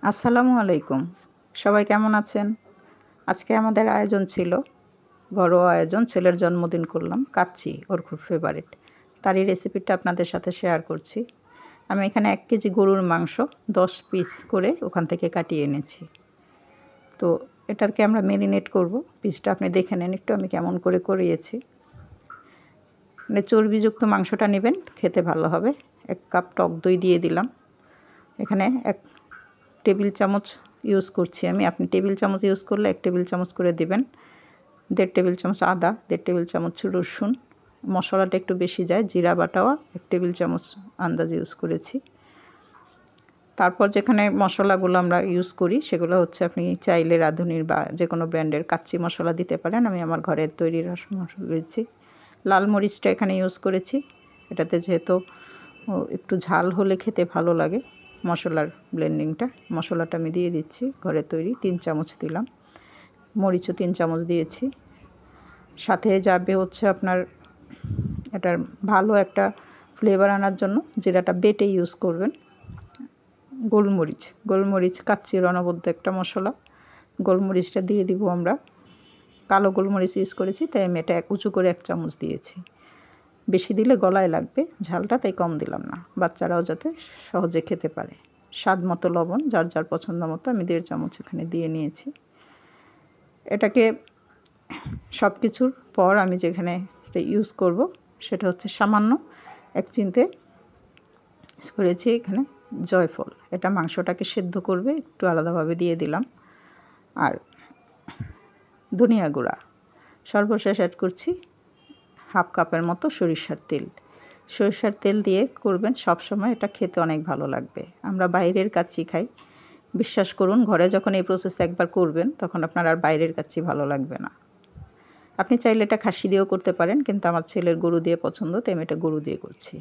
আসসালামু আলাইকুম। সবাই কেমন আছেন? আজকে আমাদের আয়োজন ছিল ঘরোয়া আয়োজন, ছেলের জন্মদিন করলাম, কাচ্চি, ওর খুব ফেভারিট। তারই রেসিপিটা আপনাদের সাথে শেয়ার করছি। আমি এখানে 1 কেজি গরুর মাংস 10 পিস করে ওখান থেকে কাটিয়ে এনেছি। তো এটাকে আমরা ম্যারিনেট করব। পিসটা আপনি দেখে নেন একটু আমি কেমন করে করিয়েছি। মানে চর্বিযুক্ত মাংসটা নেবেন, খেতে ভালো হবে। 1 কাপ টক দই দিয়ে দিলাম। এখানে 1 টেবিল চামচ ইউজ করছি আমি। আপনি টেবিল চামচ ইউজ করলে 1 টেবিল চামচ করে দিবেন। 1.5 টেবিল চামচ আদা, 1.5 টেবিল চামচ রসুন। মশলাটা একটু বেশি যায়, জিরা বাটাও 1 টেবিল চামচ আন্দাজে ইউজ করেছি। তারপর যেখানে মশলাগুলো আমরা ইউজ করি সেগুলো হচ্ছে আপনি চাইলে রাঁধুনির বা যে কোনো ব্র্যান্ডের কাচ্চি মশলা দিতে পারেন। আমি আমার ঘরের তৈরি মশলা দিয়েছি। লাল মরিচটা এখানে ইউজ করেছি। এটাতে যেহেতু একটু ঝাল হলে খেতে ভালো লাগে, মশলার ব্লেন্ডিংটা, মশলাটা আমি দিয়ে দিচ্ছি ঘরে তৈরি। 3 চামচ দিলাম। মরিচও 3 চামচ দিয়েছি। সাথে যাবে হচ্ছে আপনার এটার ভালো একটা ফ্লেভার আনার জন্য জিরাটা বেটে ইউজ করবেন। গোলমরিচ কাচ্চির অনবদ্য একটা মশলা। গোলমরিচটা দিয়ে দিব আমরা। কালো গোলমরিচ ইউজ করেছি, তাই আমি এটা উঁচু করে 1 চামচ দিয়েছি। বেশি দিলে গলায় লাগবে ঝালটা, তাই কম দিলাম না, বাচ্চারাও যাতে সহজে খেতে পারে। স্বাদ মতো লবণ, যার যার পছন্দ মতো আমি 1.5 চামচ এখানে দিয়ে নিয়েছি। এটাকে সব কিছুর পর আমি যেখানে ইউজ করব সেটা হচ্ছে সামান্য 1 চিমটে ইউজ করেছি এখানে জয়ফল। এটা মাংসটাকে সেদ্ধ করবে, একটু আলাদাভাবে দিয়ে দিলাম। আর ধনিয়া গুঁড়া সর্বশেষ অ্যাড করছি 1/2 কাপের মতো সরিষার তেল। সরিষার তেল দিয়ে করবেন, সব সময় এটা খেতে অনেক ভালো লাগবে। আমরা বাইরের কাচ্চি খাই, বিশ্বাস করুন ঘরে যখন এই প্রসেস একবার করবেন তখন আপনার আর বাইরের কাচ্চি ভালো লাগবে না। আপনি চাইলে এটা খাসি দিয়েও করতে পারেন, কিন্তু আমার ছেলের গরু দিয়ে পছন্দ, তাই আমি এটা গরু দিয়ে করছি।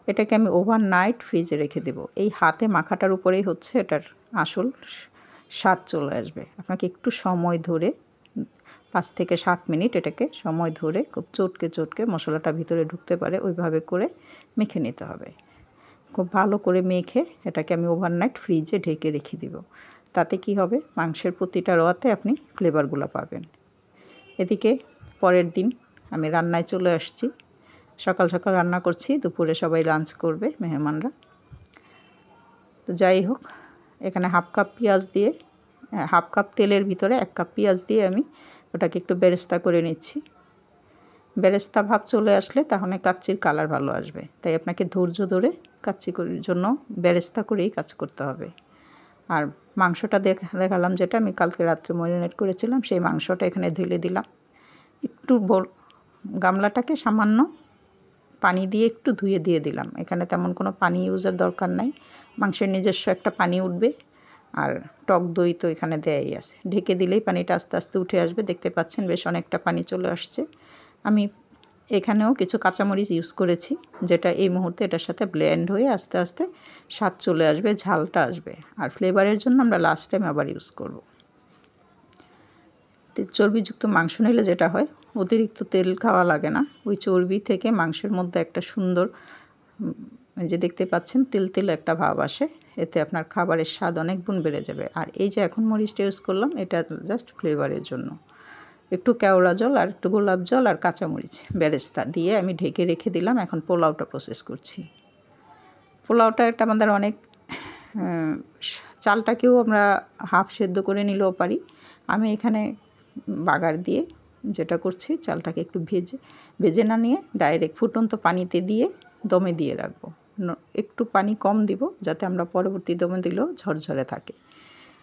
এটাকে আমি ওভারনাইট ফ্রিজে রেখে দেব। এই হাতে মাখাটার উপরেই হচ্ছে এটার আসল স্বাদ চলে আসবে। আপনাকে একটু সময় ধরে 5 থেকে 7 মিনিট এটাকে সময় ধরে খুব চটকে মশলাটা ভিতরে ঢুকতে পারে ওইভাবে করে মেখে নিতে হবে। খুব ভালো করে মেখে এটাকে আমি ওভারনাইট ফ্রিজে ঢেকে রেখে দিব। তাতে কি হবে, মাংসের প্রতিটা রোয়াতে আপনি ফ্লেভারগুলো পাবেন। এদিকে পরের দিন আমি রান্নায় চলে আসছি। সকাল সকাল রান্না করছি, দুপুরে সবাই লাঞ্চ করবে মেহমানরা। তো যাই হোক, এখানে 1/2 কাপ পেঁয়াজ দিয়ে 1/2 কাপ তেলের ভিতরে 1 কাপ পেঁয়াজ দিয়ে আমি ওটাকে একটু বেরেস্তা করে নিচ্ছি। বেরেস্তা ভাব চলে আসলে তাহলে কাচ্চির কালার ভালো আসবে, তাই আপনাকে ধৈর্য ধরে কাচ্চি করার জন্য বেরেস্তা করেই কাজ করতে হবে। আর মাংসটা দেখালাম যেটা আমি কালকে রাত্রে ম্যারিনেট করেছিলাম, সেই মাংসটা এখানে ঢেলে দিলাম। একটু গামলাটাকে সামান্য পানি দিয়ে একটু ধুয়ে দিয়ে দিলাম। এখানে তেমন কোনো পানি ইউজের দরকার নাই, মাংসের নিজস্ব একটা পানি উঠবে। আর টক দই তো এখানে দেয়াই আছে, ঢেকে দিলেই পানিটা আস্তে আস্তে উঠে আসবে। দেখতে পাচ্ছেন বেশ অনেকটা পানি চলে আসছে। আমি এখানেও কিছু কাঁচামরিচ ইউজ করেছি, যেটা এই মুহূর্তে এটার সাথে ব্লেন্ড হয়ে আস্তে আস্তে স্বাদ চলে আসবে, ঝালটা আসবে। আর ফ্লেভারের জন্য আমরা লাস্ট টাইম আবার ইউজ করব। চর্বিযুক্ত মাংস নিলে যেটা হয়, অতিরিক্ত তেল খাওয়া লাগে না। ওই চর্বি থেকে মাংসের মধ্যে একটা সুন্দর যে দেখতে পাচ্ছেন তেল একটা ভাব আসে, এতে আপনার খাবারের স্বাদ অনেক গুণ বেড়ে যাবে। আর এই যে এখন মরিচটা ইউজ করলাম, এটা জাস্ট ফ্লেভারের জন্য। একটু কেওড়া জল আর একটু গোলাপ জল আর কাঁচামরিচ বেরেস্তা দিয়ে আমি ঢেকে রেখে দিলাম। এখন পোলাওটা প্রসেস করছি। পোলাওটা এটা আমাদের অনেক চালটাকেও আমরা হাফ সেদ্ধ করে নিলেও পারি। আমি এখানে বাগার দিয়ে যেটা করছি, চালটাকে একটু ভেজে না নিয়ে ডাইরেক্ট ফুটন্ত পানিতে দিয়ে দমে দিয়ে রাখবো। একটু পানি কম দিব যাতে আমরা পরবর্তী দমে দিলেও ঝরঝরে থাকে।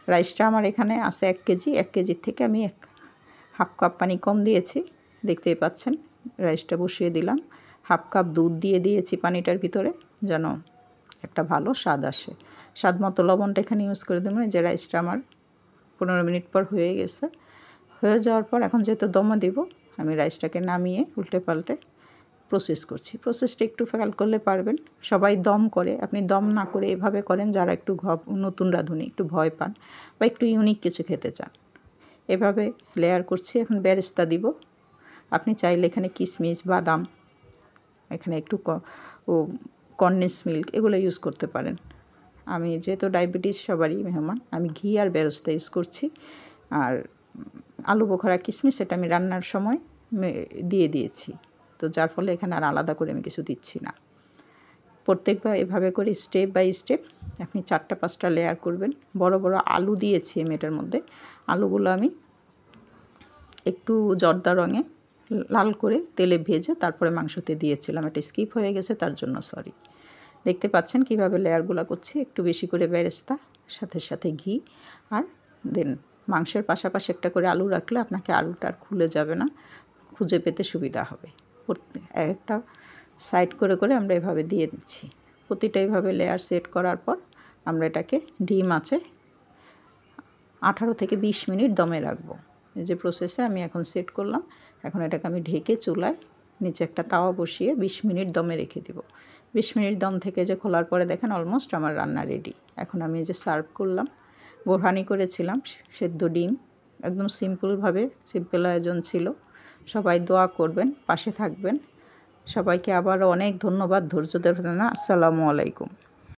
রাইসটা আমার এখানে আছে 1 কেজি। 1 কেজির থেকে আমি 1/2 কাপ পানি কম দিয়েছি, দেখতেই পাচ্ছেন। রাইসটা বসিয়ে দিলাম। 1/2 কাপ দুধ দিয়ে দিয়েছি পানিটার ভিতরে, যেন একটা ভালো স্বাদ আসে। স্বাদ মতো লবণটা এখানে ইউজ করে দেবেন। যে রাইসটা আমার 15 মিনিট পর হয়ে গেছে। হয়ে যাওয়ার পর এখন যেহেতু দমে দেব, আমি রাইসটাকে নামিয়ে উল্টে পাল্টে প্রসেস করছি। প্রসেসটা একটু খেয়াল করলে পারবেন। সবাই দম করে, আপনি দম না করে এভাবে করেন যারা একটু নতুন রাঁধুনি, একটু ভয় পান বা একটু ইউনিক কিছু খেতে চান। এভাবে লেয়ার করছি। এখন বেরেস্তা দিব। আপনি চাইলে এখানে কিশমিশ, বাদাম, এখানে একটু কনডেন্স মিল্ক এগুলো ইউজ করতে পারেন। আমি যেহেতু ডায়াবেটিস সবারই মেহমান, আমি ঘি আর বেরেস্তা ইউজ করছি। আর আলু বোখারা কিশমিশ এটা আমি রান্নার সময় দিয়ে দিয়েছি, তো যার ফলে এখানে আর আলাদা করে আমি কিছু দিচ্ছি না। প্রত্যেকবার এভাবে করে স্টেপ বাই স্টেপ আপনি 4-5টা লেয়ার করবেন। বড় বড় আলু দিয়েছি আমি এটার মধ্যে। আলুগুলো আমি একটু জর্দা রঙে লাল করে তেলে ভেজে তারপরে মাংসতে দিয়েছিলাম, এটা স্কিপ হয়ে গেছে, তার জন্য সরি। দেখতে পাচ্ছেন কিভাবে লেয়ারগুলো করছি। একটু বেশি করে বেরেস্তা, সাথে সাথে ঘি, আর দেন মাংসের পাশাপাশি একটা করে আলু রাখলে আপনাকে আলুটা আর খুলে যাবে না, খুঁজে পেতে সুবিধা হবে। একটা সাইড করে করে আমরা এভাবে দিয়ে দিচ্ছি। প্রতিটা এইভাবে লেয়ার সেট করার পর আমরা এটাকে ডিম আঁচে 18 থেকে 20 মিনিট দমে রাখবো। এই যে প্রসেসে আমি এখন সেট করলাম। এখন এটাকে আমি ঢেকে চুলায় নিচে একটা তাওয়া বসিয়ে 20 মিনিট দমে রেখে দেব। 20 মিনিট দম থেকে যে খোলার পরে দেখেন অলমোস্ট আমার রান্না রেডি। এখন আমি যে সার্ভ করলাম, বোরহানি করেছিলাম, সেদ্ধ ডিম, একদম সিম্পলভাবে, সিম্পল আয়োজন ছিল। সবাই দোয়া করবেন, পাশে থাকবেন। সবাইকে আবারও অনেক ধন্যবাদ ধৈর্য দেওয়ার জন্য। আসসালামু আলাইকুম।